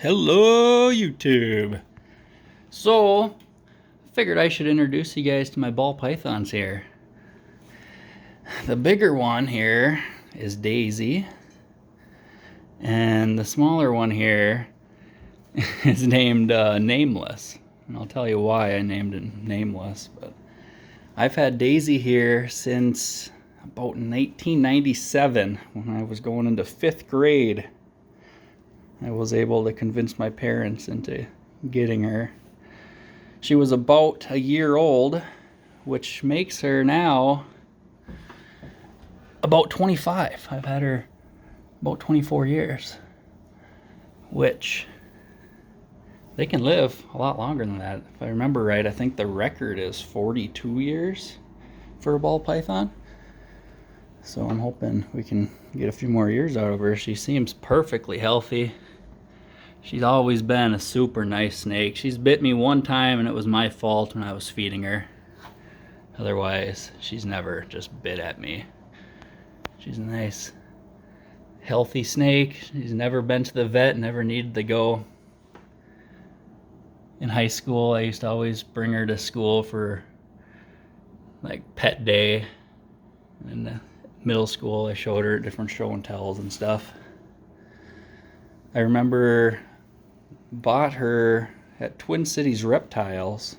Hello, YouTube. So, figured I should introduce you guys to my ball pythons here. The bigger one here is Daisy, and the smaller one here is named Nameless. And I'll tell you why I named it Nameless. But I've had Daisy here since about 1997 when I was going into 5th grade. I was able to convince my parents into getting her. She was about a year old, which makes her now about 25. I've had her about 24 years, which they can live a lot longer than that. If I remember right, I think the record is 42 years for a ball python. So I'm hoping we can get a few more years out of her. She seems perfectly healthy. She's always been a super nice snake. She's bit me one time and it was my fault when I was feeding her. Otherwise, she's never just bit at me. She's a nice, healthy snake. She's never been to the vet, never needed to go. In high school, I used to always bring her to school for like pet day. In middle school, I showed her different show and tells and stuff. I remember bought her at Twin Cities Reptiles,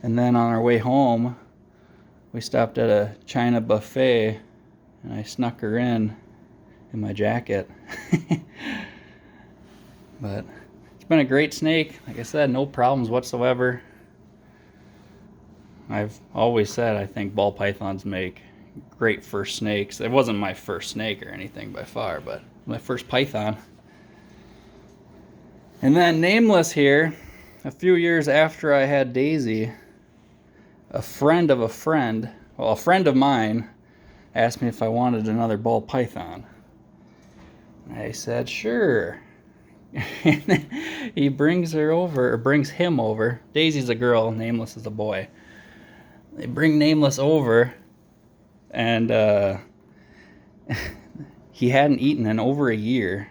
and then on our way home we stopped at a China buffet and I snuck her in my jacket. But it's been a great snake. Like I said, no problems whatsoever. I've always said I think ball pythons make great first snakes. It wasn't my first snake or anything by far, but my first python. And then Nameless here, a few years after I had Daisy, a friend of mine asked me if I wanted another ball python. I said sure. He brings him over. Daisy's a girl, Nameless is a boy. They bring Nameless over, and he hadn't eaten in over a year.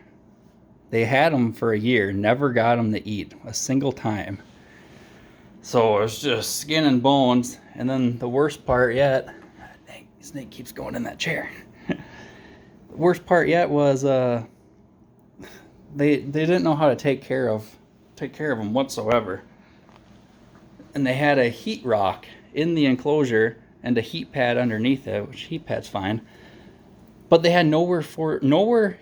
They had him for a year, never got him to eat a single time. So it was just skin and bones. And then the worst part yet, dang, the snake keeps going in that chair. The worst part yet was they didn't know how to take care of him whatsoever. And they had a heat rock in the enclosure and a heat pad underneath it, which heat pad's fine. But they had nowhere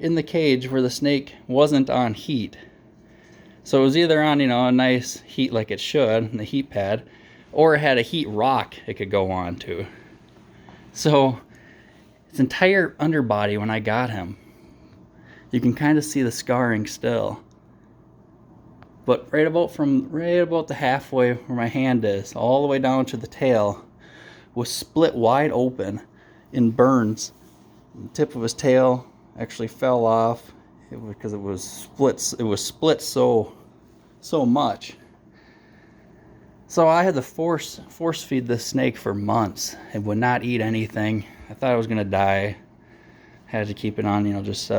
in the cage where the snake wasn't on heat. So it was either on, a nice heat like it should, in the heat pad, or it had a heat rock it could go on to. So its entire underbody when I got him, you can kind of see the scarring still. But right about the halfway where my hand is, all the way down to the tail, was split wide open in burns. The tip of his tail actually fell off because it was split. It was split so much. So I had to force feed this snake for months. It would not eat anything. I thought I was gonna die. Had to keep it on, just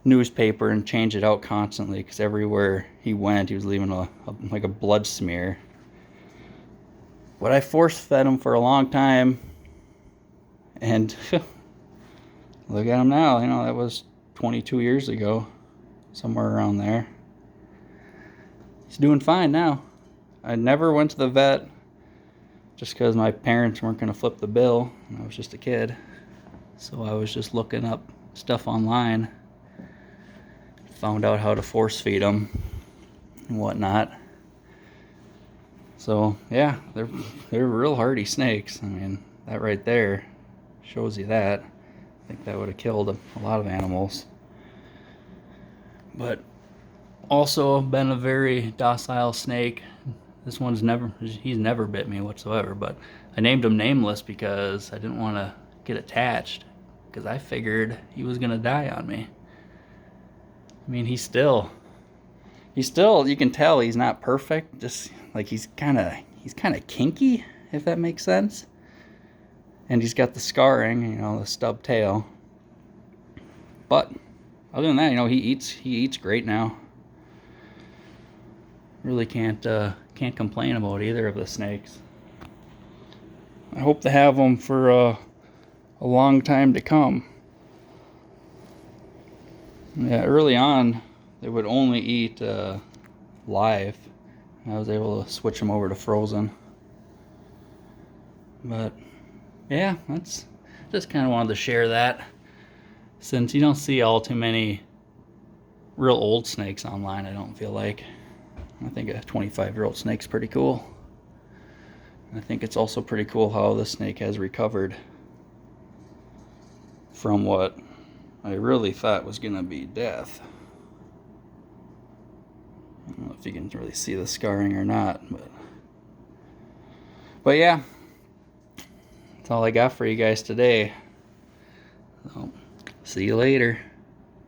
newspaper and change it out constantly because everywhere he went, he was leaving like a blood smear. But I force fed him for a long time, and look at him now. That was 22 years ago, somewhere around there. He's doing fine now. I never went to the vet just because my parents weren't going to flip the bill. I was just a kid. So I was just looking up stuff online. Found out how to force feed them and whatnot. So yeah, they're real hardy snakes. I mean, that right there shows you that. I think that would have killed a lot of animals. But also been a very docile snake. This one's he's never bit me whatsoever, but I named him Nameless because I didn't want to get attached because I figured he was gonna die on me. I mean, he's still, you can tell he's not perfect, just like he's kind of kinky, if that makes sense. And he's got the scarring, the stub tail. But other than that, you know, he eats great now. Really can't complain about either of the snakes. I hope to have them for a long time to come. Yeah, early on, they would only eat live. I was able to switch them over to frozen. But yeah, that's just kind of wanted to share that, since you don't see all too many real old snakes online. I don't feel like. I think a 25-year-old snake's pretty cool. I think it's also pretty cool how this snake has recovered from what I really thought was gonna be death. I don't know if you can really see the scarring or not, but yeah, that's all I got for you guys today. So, see you later.